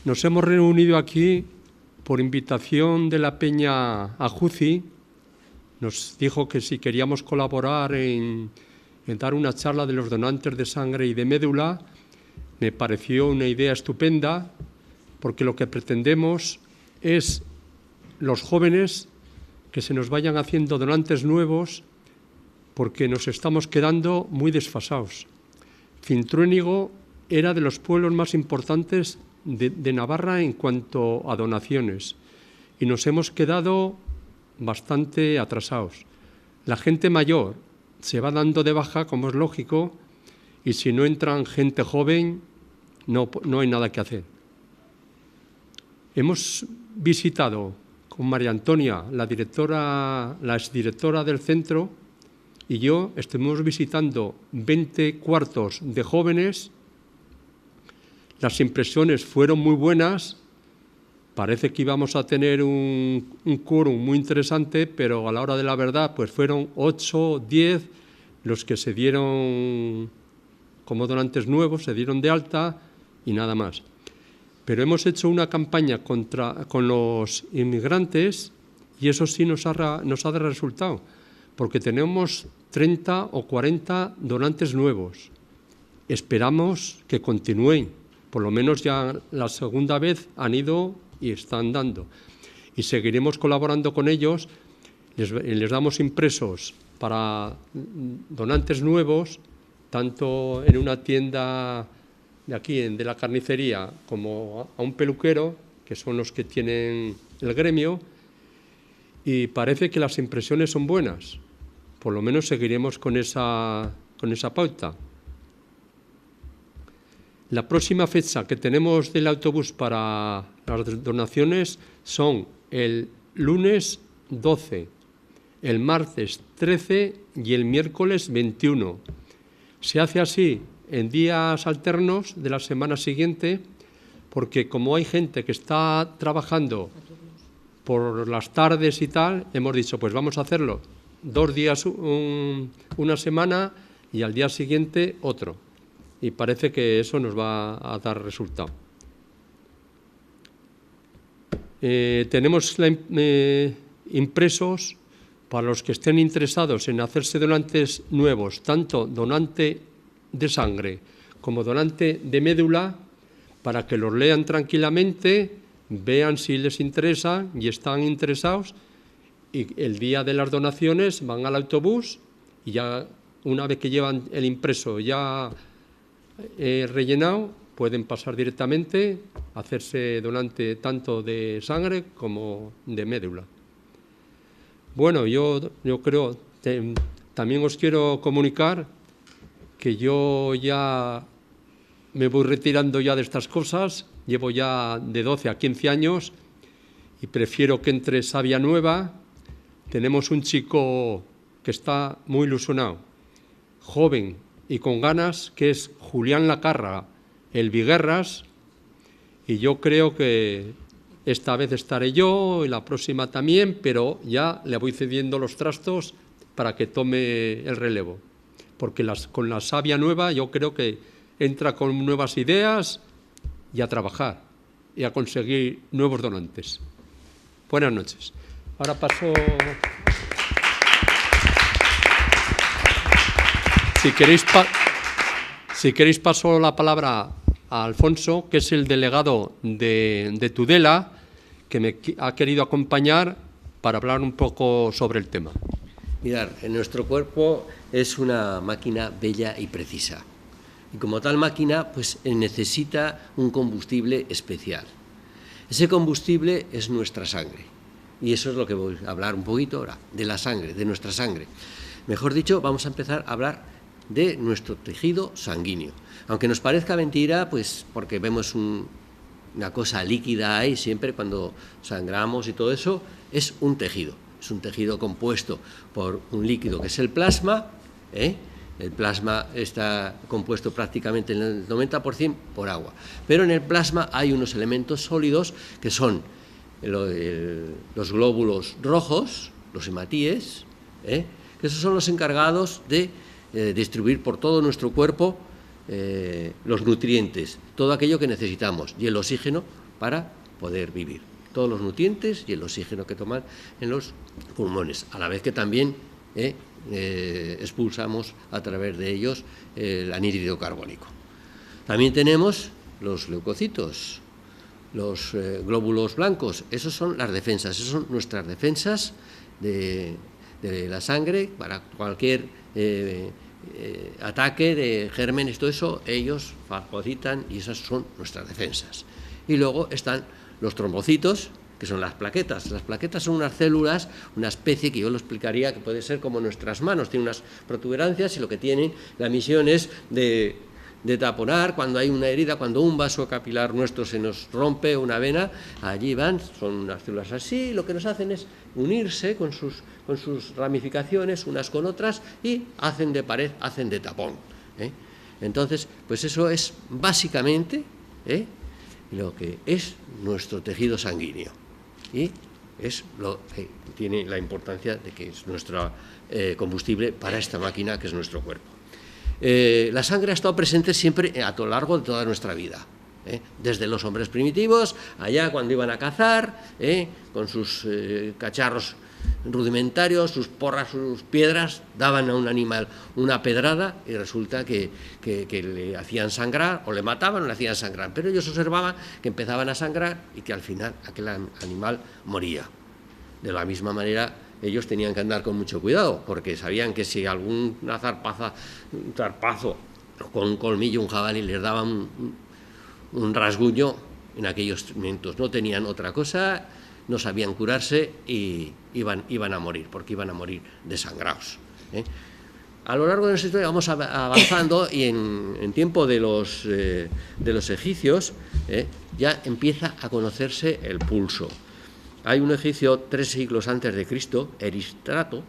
Nos hemos reunido aquí por invitación de la Peña Ajuci. Nos dijo que si queríamos colaborar en dar una charla de los donantes de sangre y de médula. Me pareció una idea estupenda, porque lo que pretendemos es los jóvenes que se nos vayan haciendo donantes nuevos, porque nos estamos quedando muy desfasados. Cintruénigo era de los pueblos más importantes de Navarra en cuanto a donaciones y nos hemos quedado bastante atrasados. La gente mayor se va dando de baja, como es lógico, y si no entran gente joven, no hay nada que hacer. Hemos visitado con María Antonia, la exdirectora del centro, y yo estuvimos visitando 20 cuartos de jóvenes. Las impresiones fueron muy buenas. Parece que íbamos a tener un quórum muy interesante, pero a la hora de la verdad pues fueron 8, 10 los que se dieron como donantes nuevos, se dieron de alta y nada más. Pero hemos hecho una campaña con los inmigrantes y eso sí nos ha dado resultado, porque tenemos 30 o 40 donantes nuevos. Esperamos que continúen, por lo menos ya la segunda vez han ido y están dando. Y seguiremos colaborando con ellos, les damos impresos para donantes nuevos, tanto en una tienda de aquí, de la carnicería, como a un peluquero, que son los que tienen el gremio, y parece que las impresiones son buenas. Por lo menos seguiremos con esa pauta. La próxima fecha que tenemos del autobús para las donaciones son el lunes 12, el martes 13 y el miércoles 21. Se hace así en días alternos de la semana siguiente, porque como hay gente que está trabajando por las tardes y tal, hemos dicho, pues vamos a hacerlo 2 días una semana y al día siguiente otro. Y parece que eso nos va a dar resultado. Tenemos impresos para los que estén interesados en hacerse donantes nuevos, tanto donante de sangre como donante de médula, para que los lean tranquilamente, vean si les interesa y están interesados, y el día de las donaciones van al autobús y ya una vez que llevan el impreso ya rellenado, pueden pasar directamente a hacerse donante tanto de sangre como de médula. Bueno, yo creo, también os quiero comunicar que yo ya me voy retirando ya de estas cosas, llevo ya de 12 a 15 años y prefiero que entre savia nueva. Tenemos un chico que está muy ilusionado, joven y con ganas, que es Julián Lacarra, el Viguerras, y yo creo que esta vez estaré yo y la próxima también, pero ya le voy cediendo los trastos para que tome el relevo, porque con la savia nueva yo creo que entra con nuevas ideas y a trabajar y a conseguir nuevos donantes. Buenas noches. Ahora paso... Si queréis paso la palabra a Alfonso, que es el delegado de Tudela, que me ha querido acompañar para hablar un poco sobre el tema. Mirad, nuestro cuerpo es una máquina bella y precisa. Y como tal máquina, pues necesita un combustible especial. Ese combustible es nuestra sangre. Y eso es lo que voy a hablar un poquito ahora, de la sangre, de nuestra sangre. Mejor dicho, vamos a empezar a hablar de nuestro tejido sanguíneo. Aunque nos parezca mentira, pues porque vemos una cosa líquida ahí siempre cuando sangramos y todo eso, es un tejido. Es un tejido compuesto por un líquido que es el plasma. El plasma está compuesto prácticamente en el 90% por agua. Pero en el plasma hay unos elementos sólidos que son los glóbulos rojos, los hematíes, que esos son los encargados de distribuir por todo nuestro cuerpo los nutrientes, todo aquello que necesitamos, y el oxígeno para poder vivir. Todos los nutrientes y el oxígeno que toman en los pulmones, a la vez que también expulsamos a través de ellos el anhídrido carbónico. También tenemos los leucocitos, los glóbulos blancos. Esos son las defensas, esas son nuestras defensas de la sangre para cualquier ataque de gérmenes, todo eso, ellos fagocitan y esas son nuestras defensas. Y luego están los trombocitos, que son las plaquetas. Las plaquetas son unas células, una especie que yo lo explicaría que puede ser como nuestras manos, tienen unas protuberancias y lo que tienen, la misión es de taponar cuando hay una herida, cuando un vaso capilar nuestro se nos rompe, una vena, allí van, son unas células así, lo que nos hacen es unirse con sus ramificaciones unas con otras y hacen de pared, hacen de tapón. Entonces, pues eso es básicamente lo que es nuestro tejido sanguíneo y es lo que tiene la importancia de que es nuestro combustible para esta máquina que es nuestro cuerpo. La sangre ha estado presente siempre a lo largo de toda nuestra vida, desde los hombres primitivos, allá cuando iban a cazar, con sus cacharros rudimentarios, sus porras, sus piedras, daban a un animal una pedrada y resulta que le hacían sangrar, o le mataban o le hacían sangrar, pero ellos observaban que empezaban a sangrar y que al final aquel animal moría. De la misma manera, ellos tenían que andar con mucho cuidado, porque sabían que si algún zarpazo con un colmillo, un jabalí, les daba un rasguño, en aquellos momentos no tenían otra cosa, no sabían curarse y iban a morir, porque iban a morir desangrados. A lo largo de nuestra historia vamos avanzando y en tiempo de los egipcios ya empieza a conocerse el pulso. Hay un egipcio 3 siglos antes de Cristo, Erístrato,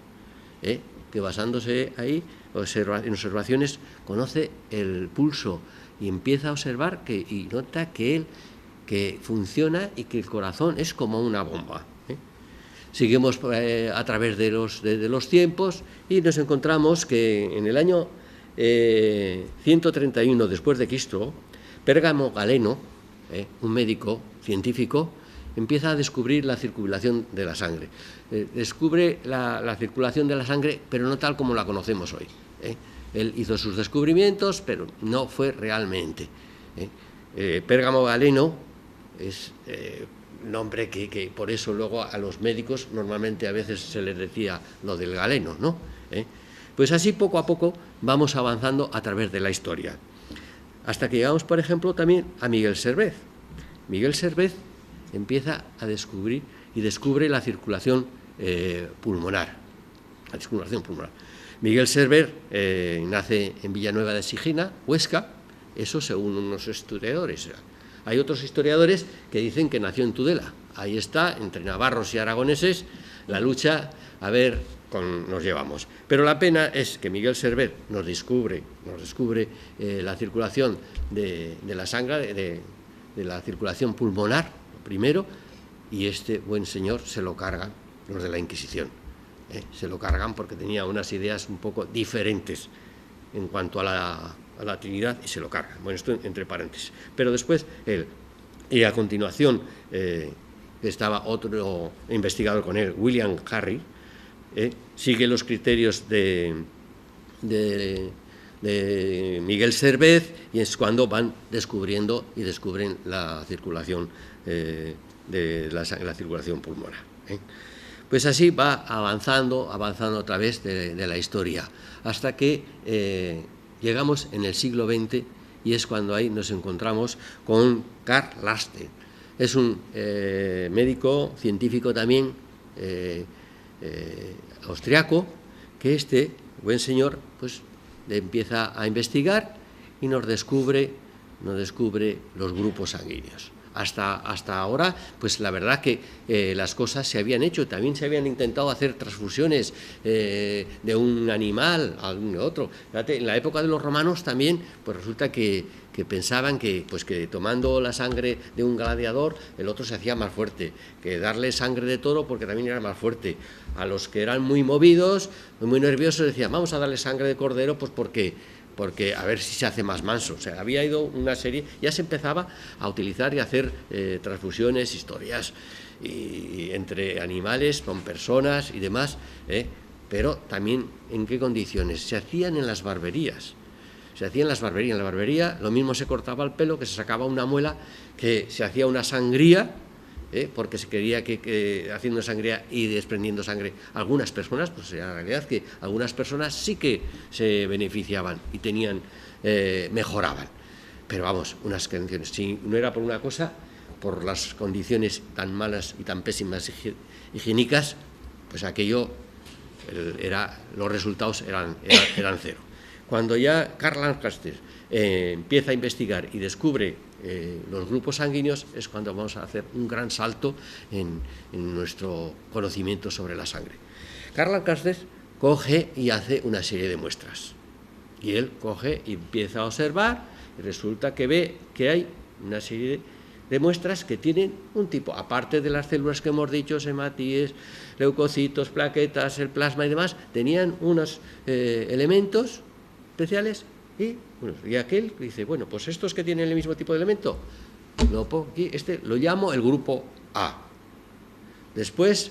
que basándose ahí en observaciones conoce el pulso y empieza a observar y nota que funciona y que el corazón es como una bomba. Seguimos a través de los tiempos y nos encontramos que en el año 131 después de Cristo, Pérgamo Galeno, un médico científico, empieza a descubrir la circulación de la sangre. Descubre la circulación de la sangre, pero no tal como la conocemos hoy. Él hizo sus descubrimientos, pero no fue realmente. Pérgamo Galeno es nombre que por eso luego a los médicos normalmente a veces se les decía lo del galeno, ¿no? Pues así poco a poco vamos avanzando a través de la historia. Hasta que llegamos, por ejemplo, también a Miguel Servet. Miguel Servet empieza a descubrir y descubre la circulación pulmonar. La circulación pulmonar. Miguel Servet nace en Villanueva de Sigina, Huesca, eso según unos historiadores. Hay otros historiadores que dicen que nació en Tudela. Ahí está, entre navarros y aragoneses, la lucha, a ver, nos llevamos. Pero la pena es que Miguel Servet nos descubre la circulación de la sangre, de la circulación pulmonar, primero, y este buen señor se lo cargan los de la Inquisición. Se lo cargan porque tenía unas ideas un poco diferentes en cuanto a la Trinidad y se lo cargan. Bueno, esto entre paréntesis. Pero después él, y a continuación estaba otro investigador con él, William Harry, sigue los criterios de Miguel Servet y es cuando van descubren la circulación la circulación pulmonar. Pues así va avanzando a través de la historia, hasta que llegamos en el siglo XX y es cuando ahí nos encontramos con Karl Laster. Es un médico científico también austriaco, que este buen señor pues empieza a investigar y nos descubre los grupos sanguíneos. Hasta ahora, pues la verdad que las cosas se habían hecho, también se habían intentado hacer transfusiones de un animal a otro. Fíjate, en la época de los romanos también, pues resulta que pensaban que tomando la sangre de un gladiador, el otro se hacía más fuerte, que darle sangre de toro porque también era más fuerte. A los que eran muy movidos, muy nerviosos, decían, vamos a darle sangre de cordero, pues porque porque a ver si se hace más manso. O sea, había ido una serie, ya se empezaba a utilizar y a hacer transfusiones, historias, y entre animales, con personas y demás, pero también en qué condiciones. Se hacían en las barberías. Se hacía en las barberías. En la barbería lo mismo se cortaba el pelo, que se sacaba una muela, que se hacía una sangría, porque se quería que haciendo sangría y desprendiendo sangre algunas personas, pues la realidad es que algunas personas sí que se beneficiaban y tenían, mejoraban. Pero vamos, unas condiciones. Si no era por una cosa, por las condiciones tan malas y tan pésimas higiénicas, pues aquello los resultados eran cero. Cuando ya Karl Lancaster empieza a investigar y descubre los grupos sanguíneos, es cuando vamos a hacer un gran salto en nuestro conocimiento sobre la sangre. Karl Lancaster coge y hace una serie de muestras. Y él coge y empieza a observar y resulta que ve que hay una serie de muestras que tienen un tipo, aparte de las células que hemos dicho, hematíes, leucocitos, plaquetas, el plasma y demás, tenían unos elementos especiales y aquel dice, bueno, pues estos que tienen el mismo tipo de elemento, lo pongo aquí, lo llamo el grupo A. Después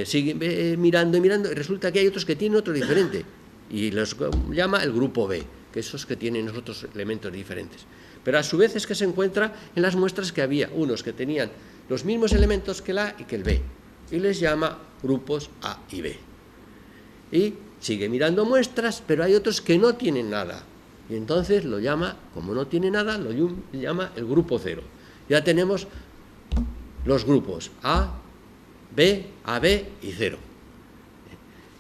sigue mirando y mirando y resulta que hay otros que tienen otro diferente y los llama el grupo B, que esos que tienen otros elementos diferentes. Pero a su vez es que se encuentra en las muestras que había unos que tenían los mismos elementos que el A y que el B, y les llama grupos A y B. Y sigue mirando muestras, pero hay otros que no tienen nada, y entonces lo llama, como no tiene nada, lo llama el grupo 0. Ya tenemos los grupos A, B, AB y 0.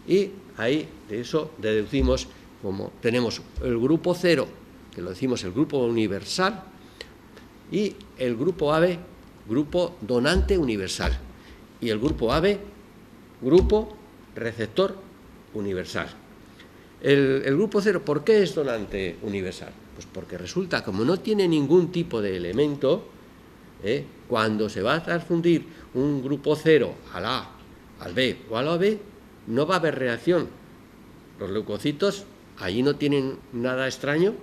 Y ahí de eso deducimos, como tenemos el grupo 0, que lo decimos el grupo universal, y el grupo AB, grupo donante universal, y el grupo AB, grupo receptor universal. El grupo 0, ¿por qué es donante universal? Pues porque resulta, como no tiene ningún tipo de elemento, cuando se va a transfundir un grupo 0 al A, al B o al AB, no va a haber reacción. Los leucocitos allí no tienen nada extraño,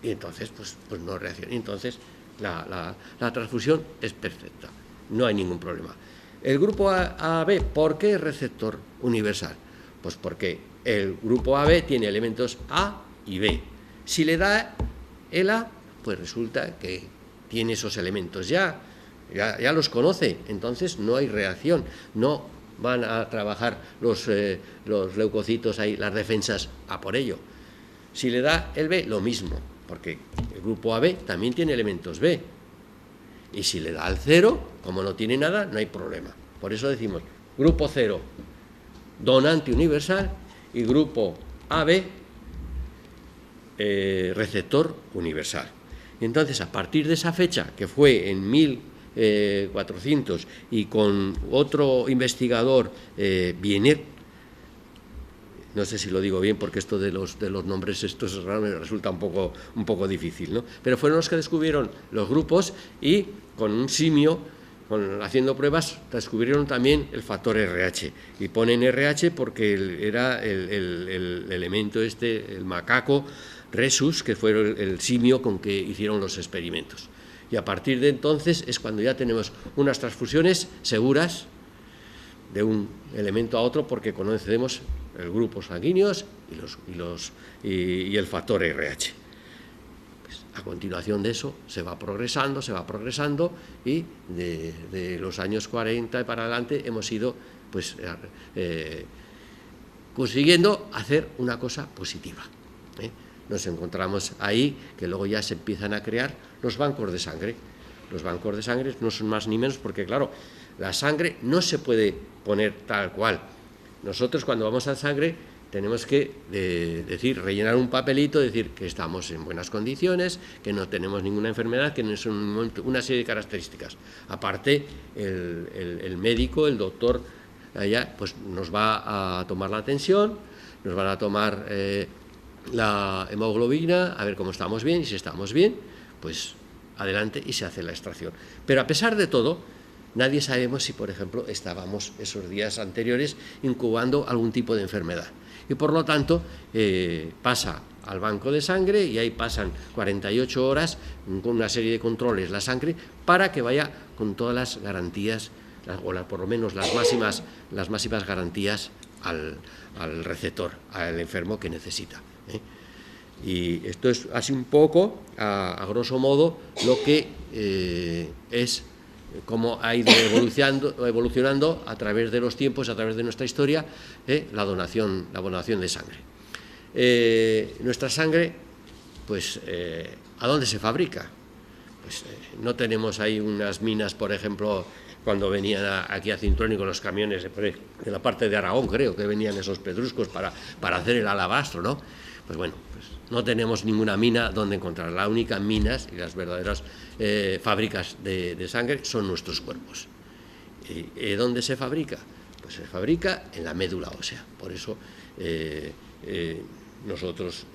y entonces pues no reacciona. Entonces la transfusión es perfecta, no hay ningún problema. El grupo AB, ¿por qué es receptor universal? Pues porque el grupo AB tiene elementos A y B. Si le da el A, pues resulta que tiene esos elementos, ya los conoce, entonces no hay reacción, no van a trabajar los leucocitos ahí, las defensas a por ello. Si le da el B, lo mismo, porque el grupo AB también tiene elementos B. Y si le da al 0, como no tiene nada, no hay problema. Por eso decimos grupo 0, donante universal, y grupo AB, receptor universal. Y entonces, a partir de esa fecha, que fue en 1400, y con otro investigador, Wiener, no sé si lo digo bien porque esto de los nombres estos me resulta un poco difícil, ¿no? Pero fueron los que descubrieron los grupos y con un simio, haciendo pruebas, descubrieron también el factor RH. Y ponen RH porque era el elemento el macaco Rhesus, que fue el simio con que hicieron los experimentos. Y a partir de entonces es cuando ya tenemos unas transfusiones seguras de un elemento a otro, porque conocemos el grupo sanguíneos y el factor RH. Pues a continuación de eso se va progresando y de los años 40 para adelante hemos ido pues consiguiendo hacer una cosa positiva. Nos encontramos ahí que luego ya se empiezan a crear los bancos de sangre. Los bancos de sangre no son más ni menos porque, claro, la sangre no se puede poner tal cual. Nosotros cuando vamos a sangre tenemos que rellenar un papelito, decir que estamos en buenas condiciones, que no tenemos ninguna enfermedad, que no es una serie de características. Aparte, el médico, el doctor, allá, pues nos va a tomar la tensión, nos van a tomar la hemoglobina, a ver cómo estamos bien, y si estamos bien, pues adelante y se hace la extracción. Pero a pesar de todo, nadie sabemos si, por ejemplo, estábamos esos días anteriores incubando algún tipo de enfermedad. Y por lo tanto pasa al banco de sangre y ahí pasan 48 horas con una serie de controles la sangre para que vaya con todas las garantías, por lo menos las máximas garantías al receptor, al enfermo que necesita. Y esto es así un poco, a grosso modo, lo que es cómo ha ido evolucionando a través de los tiempos, a través de nuestra historia, la donación de sangre. Nuestra sangre, pues, ¿a dónde se fabrica? Pues no tenemos ahí unas minas, por ejemplo, cuando venían aquí a Cintruénigo los camiones de la parte de Aragón, creo que venían esos pedruscos para hacer el alabastro, ¿no? Pues bueno, pues no tenemos ninguna mina donde encontrar. Las únicas minas y las verdaderas fábricas de sangre son nuestros cuerpos. ¿Y dónde se fabrica? Pues se fabrica en la médula ósea. Por eso nosotros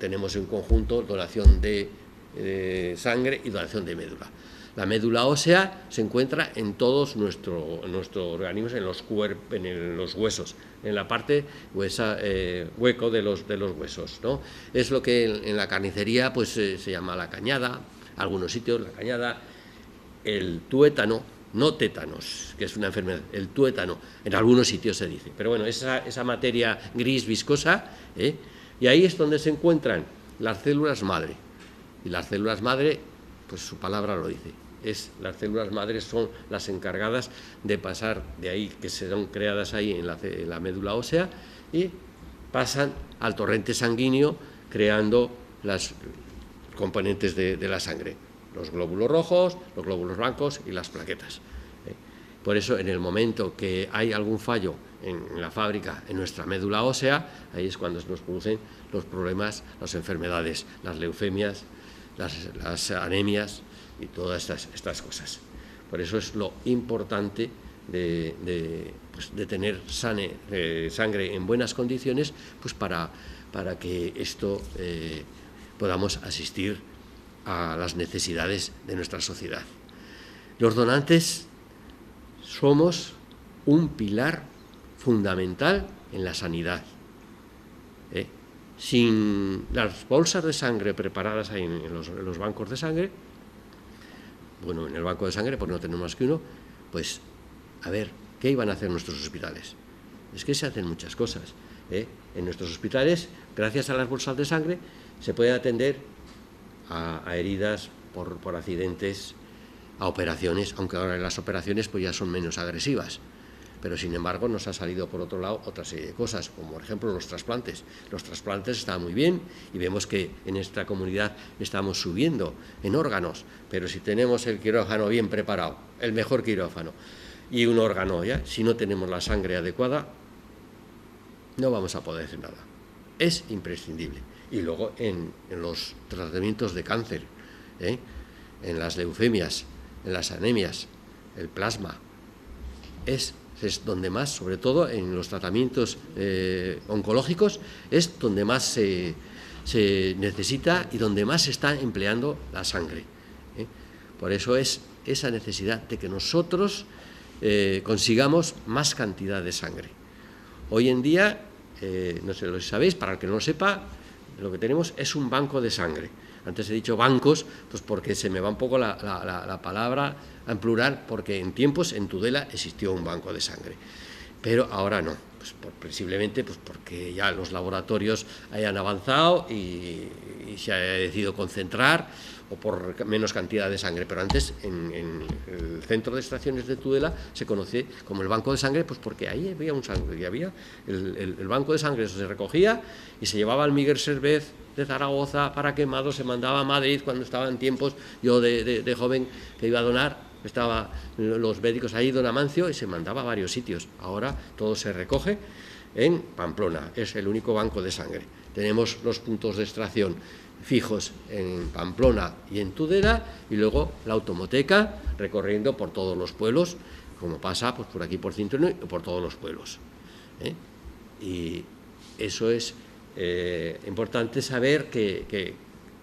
tenemos en conjunto donación de sangre y donación de médula. La médula ósea se encuentra en todos nuestro organismo, en los huesos, en la parte hueco de los huesos, ¿no? Es lo que en la carnicería pues se llama la cañada, algunos sitios la cañada, el tuétano, no tétanos, que es una enfermedad, el tuétano, en algunos sitios se dice, pero bueno, esa materia gris viscosa, y ahí es donde se encuentran las células madre, y las células madre, pues su palabra lo dice. Las células madres son las encargadas de pasar de ahí, que serán creadas ahí en la médula ósea, y pasan al torrente sanguíneo creando las componentes de la sangre, los glóbulos rojos, los glóbulos blancos y las plaquetas. Por eso, en el momento que hay algún fallo en la fábrica, en nuestra médula ósea, ahí es cuando nos producen los problemas, las enfermedades, las leucemias, las anemias y todas estas cosas. Por eso es lo importante de tener sangre en buenas condiciones, pues para que esto podamos asistir a las necesidades de nuestra sociedad. Los donantes somos un pilar fundamental en la sanidad. Sin las bolsas de sangre preparadas ahí en los bancos de sangre, bueno, en el banco de sangre, pues no tenemos más que uno, pues, a ver, ¿qué iban a hacer nuestros hospitales? Es que se hacen muchas cosas. En nuestros hospitales, gracias a las bolsas de sangre, se puede atender a heridas por accidentes, a operaciones, aunque ahora las operaciones pues ya son menos agresivas. Pero, sin embargo, nos ha salido, por otro lado, otra serie de cosas, como, por ejemplo, los trasplantes. Los trasplantes están muy bien y vemos que en esta comunidad estamos subiendo en órganos, pero si tenemos el quirófano bien preparado, el mejor quirófano, y un órgano ya, si no tenemos la sangre adecuada, no vamos a poder hacer nada. Es imprescindible. Y luego en los tratamientos de cáncer, en las leucemias, en las anemias, el plasma, es donde más, sobre todo en los tratamientos oncológicos, es donde más se necesita y donde más se está empleando la sangre. Por eso es esa necesidad de que nosotros consigamos más cantidad de sangre. Hoy en día, no sé si sabéis, para el que no lo sepa, lo que tenemos es un banco de sangre. Antes he dicho bancos, pues porque se me va un poco la palabra en plural, porque en tiempos en Tudela existió un banco de sangre, pero ahora no, pues posiblemente pues porque ya los laboratorios hayan avanzado y se haya decidido concentrar, o por menos cantidad de sangre. Pero antes, en el centro de extracciones de Tudela, se conoce como el banco de sangre, pues porque ahí había un sangre, y había el banco de sangre, eso se recogía y se llevaba al Miguel Servet de Zaragoza para quemado, se mandaba a Madrid cuando estaba en tiempos, yo de joven que iba a donar, estaban los médicos ahí, don Amancio, y se mandaba a varios sitios. Ahora todo se recoge en Pamplona, es el único banco de sangre. Tenemos los puntos de extracción fijos en Pamplona y en Tudela, y luego la automoteca recorriendo por todos los pueblos, como pasa pues por aquí por Cintruénigo y por todos los pueblos. Y eso es importante saber que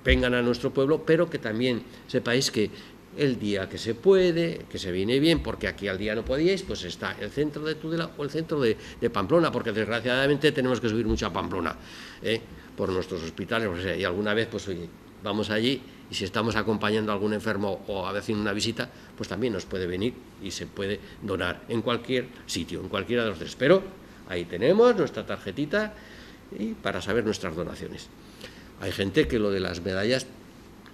vengan a nuestro pueblo, pero que también sepáis que el día que se puede, que se viene bien, porque aquí al día no podíais, pues está el centro de Tudela o el centro de Pamplona, porque desgraciadamente tenemos que subir mucho a Pamplona, por nuestros hospitales, o sea, y alguna vez, pues oye, vamos allí y si estamos acompañando a algún enfermo o a veces en una visita, pues también nos puede venir y se puede donar en cualquier sitio, en cualquiera de los tres. Pero ahí tenemos nuestra tarjetita y para saber nuestras donaciones. Hay gente que lo de las medallas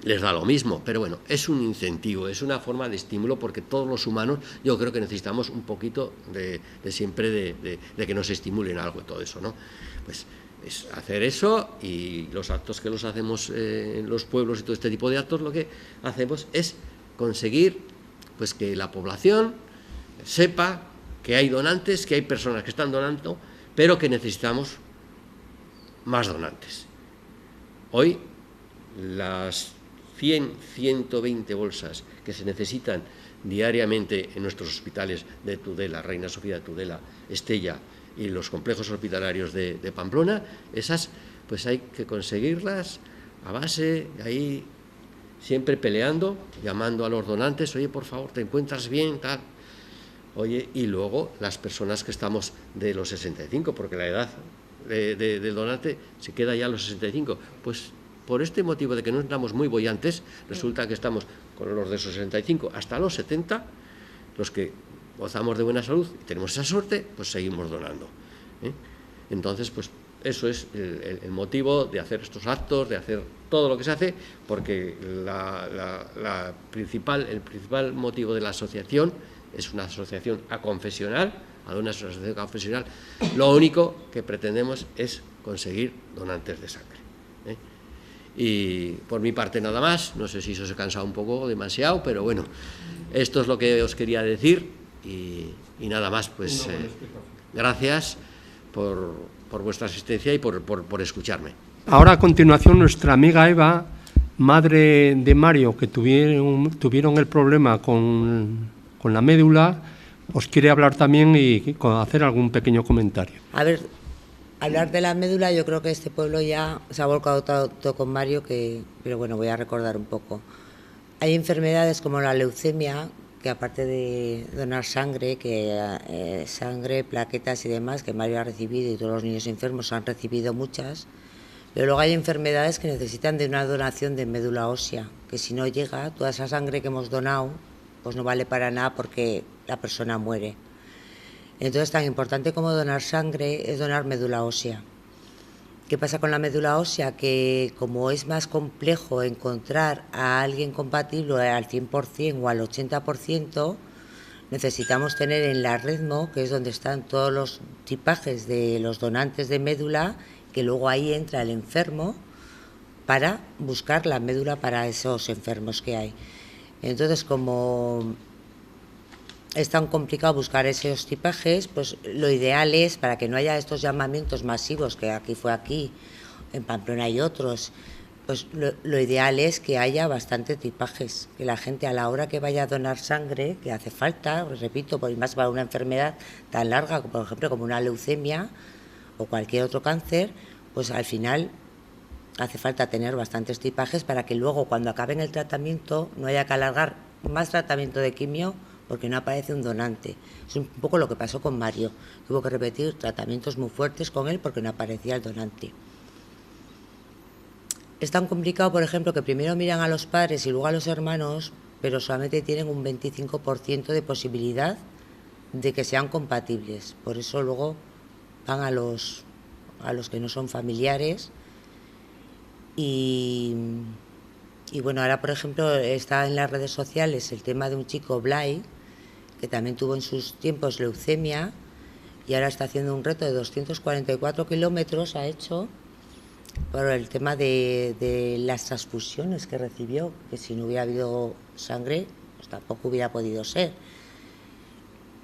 les da lo mismo, pero bueno, es un incentivo, es una forma de estímulo, porque todos los humanos yo creo que necesitamos un poquito de siempre de que nos estimulen algo y todo eso, ¿no? Pues es hacer eso, y los actos que los hacemos en los pueblos y todo este tipo de actos, lo que hacemos es conseguir pues que la población sepa que hay donantes, que hay personas que están donando, pero que necesitamos más donantes. Hoy las 120 bolsas que se necesitan diariamente en nuestros hospitales de Tudela, Reina Sofía de Tudela, Estella y los complejos hospitalarios de Pamplona, esas pues hay que conseguirlas a base de ahí siempre peleando, llamando a los donantes, oye, por favor, ¿te encuentras bien? Tal. Oye, y luego las personas que estamos de los 65, porque la edad del donante se queda ya a los 65, pues por este motivo de que no estamos muy bollantes, resulta que estamos con los de 65 hasta los 70, los que gozamos de buena salud y tenemos esa suerte, pues seguimos donando, ¿eh? Entonces, pues eso es el motivo de hacer estos actos, de hacer todo lo que se hace, porque el principal motivo de la asociación es una asociación aconfesional, lo único que pretendemos es conseguir donantes de sangre, ¿eh? Y por mi parte nada más, no sé si eso se ha cansado un poco, demasiado, pero bueno, esto es lo que os quería decir y nada más, pues gracias por vuestra asistencia y por escucharme. Ahora a continuación nuestra amiga Eva, madre de Mario, que tuvieron el problema con la médula, os quiere hablar también y hacer algún pequeño comentario. A ver, hablar de la médula, yo creo que este pueblo ya se ha volcado todo con Mario, pero bueno, voy a recordar un poco. Hay enfermedades como la leucemia, que aparte de donar sangre, sangre, plaquetas y demás, que Mario ha recibido y todos los niños enfermos han recibido muchas, pero luego hay enfermedades que necesitan de una donación de médula ósea, que si no llega, toda esa sangre que hemos donado, pues no vale para nada porque la persona muere. Entonces, tan importante como donar sangre es donar médula ósea. ¿Qué pasa con la médula ósea? Que como es más complejo encontrar a alguien compatible al 100% o al 80%, necesitamos tener en la REDMO, que es donde están todos los tipajes de los donantes de médula, que luego ahí entra el enfermo para buscar la médula para esos enfermos que hay. Entonces, como es tan complicado buscar esos tipajes, pues lo ideal es, para que no haya estos llamamientos masivos, que aquí, en Pamplona hay otros, pues lo ideal es que haya bastante tipajes, que la gente a la hora que vaya a donar sangre, que hace falta, os repito, por más para una enfermedad tan larga, por ejemplo, como una leucemia o cualquier otro cáncer, pues al final hace falta tener bastantes tipajes para que luego, cuando acaben el tratamiento, no haya que alargar más tratamiento de quimio porque no aparece un donante. Es un poco lo que pasó con Mario. Tuvo que repetir tratamientos muy fuertes con él porque no aparecía el donante. Es tan complicado, por ejemplo, que primero miran a los padres y luego a los hermanos, pero solamente tienen un 25% de posibilidad de que sean compatibles. Por eso luego van a los que no son familiares. Y bueno, ahora por ejemplo está en las redes sociales el tema de un chico, Blay, que también tuvo en sus tiempos leucemia y ahora está haciendo un reto de 244 kilómetros, ha hecho, por el tema de las transfusiones que recibió, que si no hubiera habido sangre, pues tampoco hubiera podido ser.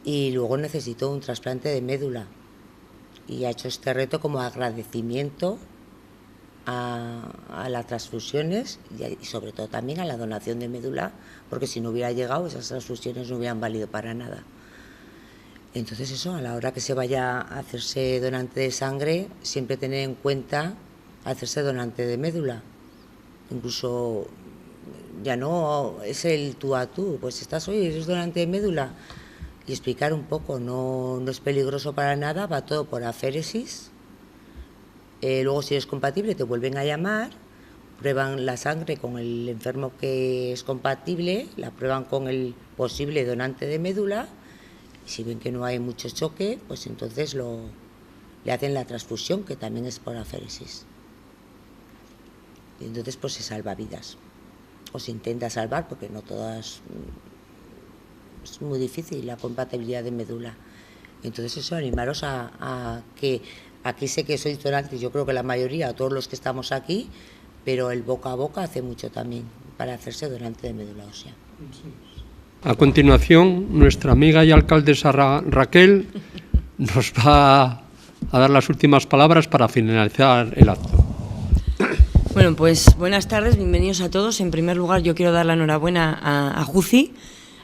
Y luego necesitó un trasplante de médula y ha hecho este reto como agradecimiento a las transfusiones y sobre todo también a la donación de médula, porque si no hubiera llegado esas transfusiones no hubieran valido para nada. Entonces eso, a la hora que se vaya a hacerse donante de sangre, siempre tener en cuenta hacerse donante de médula. Incluso ya no es el tú a tú, pues estás hoy, eres donante de médula, y explicar un poco, no es peligroso para nada, va todo por aféresis. luego si eres compatible te vuelven a llamar, prueban la sangre con el enfermo que es compatible, la prueban con el posible donante de médula, y si ven que no hay mucho choque, pues entonces le hacen la transfusión, que también es por aféresis. Y entonces pues se salva vidas, o se intenta salvar, porque no todas, es muy difícil la compatibilidad de médula. Entonces eso, animaros a que, aquí sé que sois donantes, yo creo que la mayoría, todos los que estamos aquí, pero el boca a boca hace mucho también para hacerse donante de médula ósea. A continuación, nuestra amiga y alcaldesa Raquel nos va a dar las últimas palabras para finalizar el acto. Bueno, pues buenas tardes, bienvenidos a todos. En primer lugar, yo quiero dar la enhorabuena a JUCI.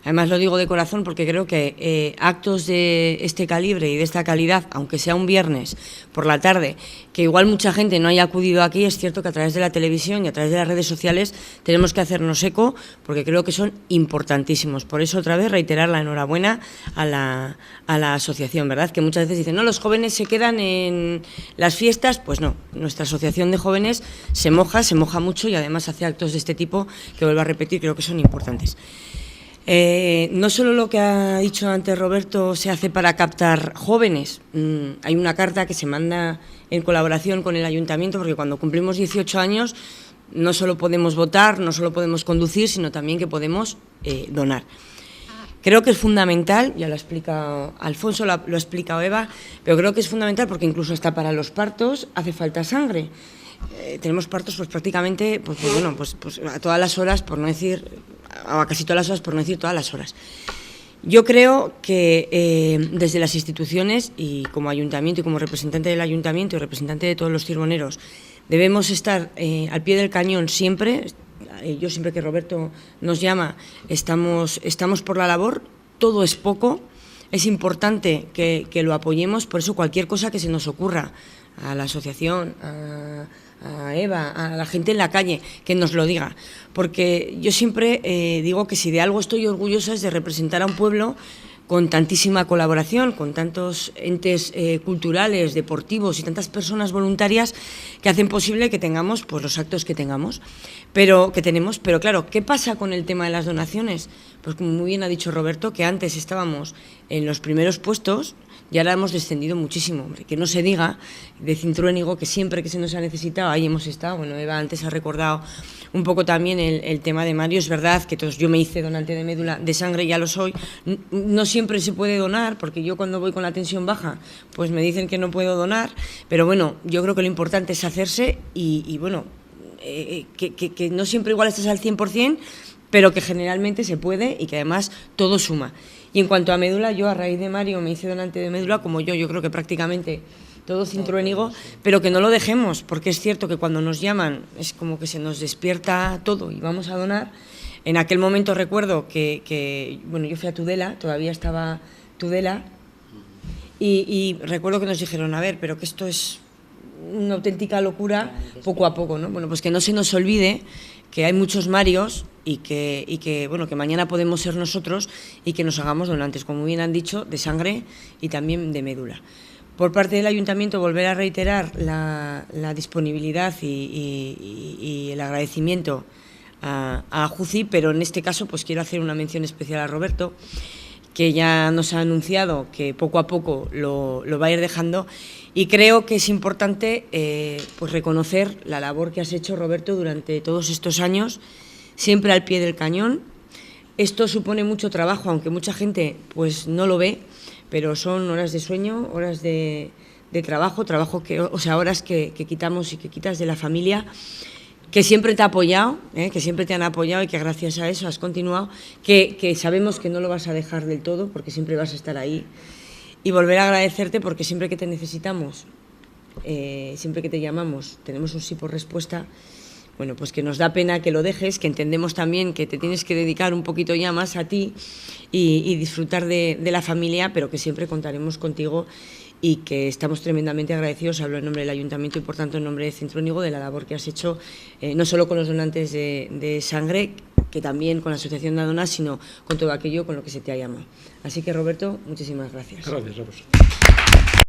Además lo digo de corazón porque creo que actos de este calibre y de esta calidad, aunque sea un viernes por la tarde, que igual mucha gente no haya acudido aquí, es cierto que a través de la televisión y a través de las redes sociales tenemos que hacernos eco porque creo que son importantísimos. Por eso otra vez reiterar la enhorabuena a la asociación, ¿verdad? Que muchas veces dicen, no, los jóvenes se quedan en las fiestas, pues no, nuestra asociación de jóvenes se moja mucho y además hace actos de este tipo que, vuelvo a repetir, creo que son importantes. No solo lo que ha dicho antes Roberto se hace para captar jóvenes, hay una carta que se manda en colaboración con el ayuntamiento, porque cuando cumplimos 18 años no solo podemos votar, no solo podemos conducir, sino también que podemos donar. Creo que es fundamental, ya lo ha explicado Alfonso, lo ha explicado Eva, pero creo que es fundamental porque incluso hasta para los partos hace falta sangre. Tenemos partos pues prácticamente pues a todas las horas, por no decir, a casi todas las horas, por no decir todas las horas. Yo creo que desde las instituciones y como ayuntamiento y como representante del ayuntamiento y representante de todos los cirboneros debemos estar al pie del cañón siempre. Yo siempre que Roberto nos llama estamos por la labor, todo es poco, es importante que lo apoyemos, por eso cualquier cosa que se nos ocurra a la asociación, a Eva, a la gente en la calle, que nos lo diga. Porque yo siempre digo que si de algo estoy orgullosa es de representar a un pueblo con tantísima colaboración, con tantos entes culturales, deportivos y tantas personas voluntarias que hacen posible que tengamos pues los actos que tenemos, pero claro, ¿qué pasa con el tema de las donaciones? Pues como muy bien ha dicho Roberto, que antes estábamos en los primeros puestos y ahora hemos descendido muchísimo, hombre, que no se diga de Cintruénigo que siempre que se nos ha necesitado ahí hemos estado. Bueno, Eva antes ha recordado un poco también el tema de Mario. Es verdad que yo me hice donante de médula de sangre, ya lo soy, no siempre se puede donar porque yo cuando voy con la tensión baja pues me dicen que no puedo donar, pero bueno, yo creo que lo importante es hacerse y bueno, que no siempre igual estás al 100%, pero que generalmente se puede y que además todo suma. Y en cuanto a médula, yo a raíz de Mario me hice donante de médula, como yo creo que prácticamente todo Cintruénigo, pero que no lo dejemos, porque es cierto que cuando nos llaman es como que se nos despierta todo y vamos a donar. En aquel momento recuerdo que bueno, yo fui a Tudela, todavía estaba Tudela, y recuerdo que nos dijeron, a ver, pero que esto es una auténtica locura poco a poco, ¿no? Bueno, pues que no se nos olvide que hay muchos Marios y que bueno, que mañana podemos ser nosotros y que nos hagamos donantes, como bien han dicho, de sangre y también de médula. Por parte del ayuntamiento, volver a reiterar la disponibilidad y el agradecimiento a JUCI, pero en este caso pues quiero hacer una mención especial a Roberto, que ya nos ha anunciado que poco a poco lo va a ir dejando, y creo que es importante pues reconocer la labor que has hecho, Roberto, durante todos estos años, siempre al pie del cañón. Esto supone mucho trabajo, aunque mucha gente pues no lo ve, pero son horas de sueño, horas de trabajo horas que quitamos y que quitas de la familia, que siempre te ha apoyado, que siempre te han apoyado y que gracias a eso has continuado, que sabemos que no lo vas a dejar del todo porque siempre vas a estar ahí. Y volver a agradecerte porque siempre que te necesitamos, siempre que te llamamos, tenemos un sí por respuesta. Bueno, pues que nos da pena que lo dejes, que entendemos también que te tienes que dedicar un poquito ya más a ti y disfrutar de la familia, pero que siempre contaremos contigo y que estamos tremendamente agradecidos. Hablo en nombre del Ayuntamiento y, por tanto, en nombre de Cintruénigo, de la labor que has hecho, no solo con los donantes de sangre, que también con la Asociación de Donas, sino con todo aquello con lo que se te ha llamado. Así que, Roberto, muchísimas gracias. Gracias a vosotros.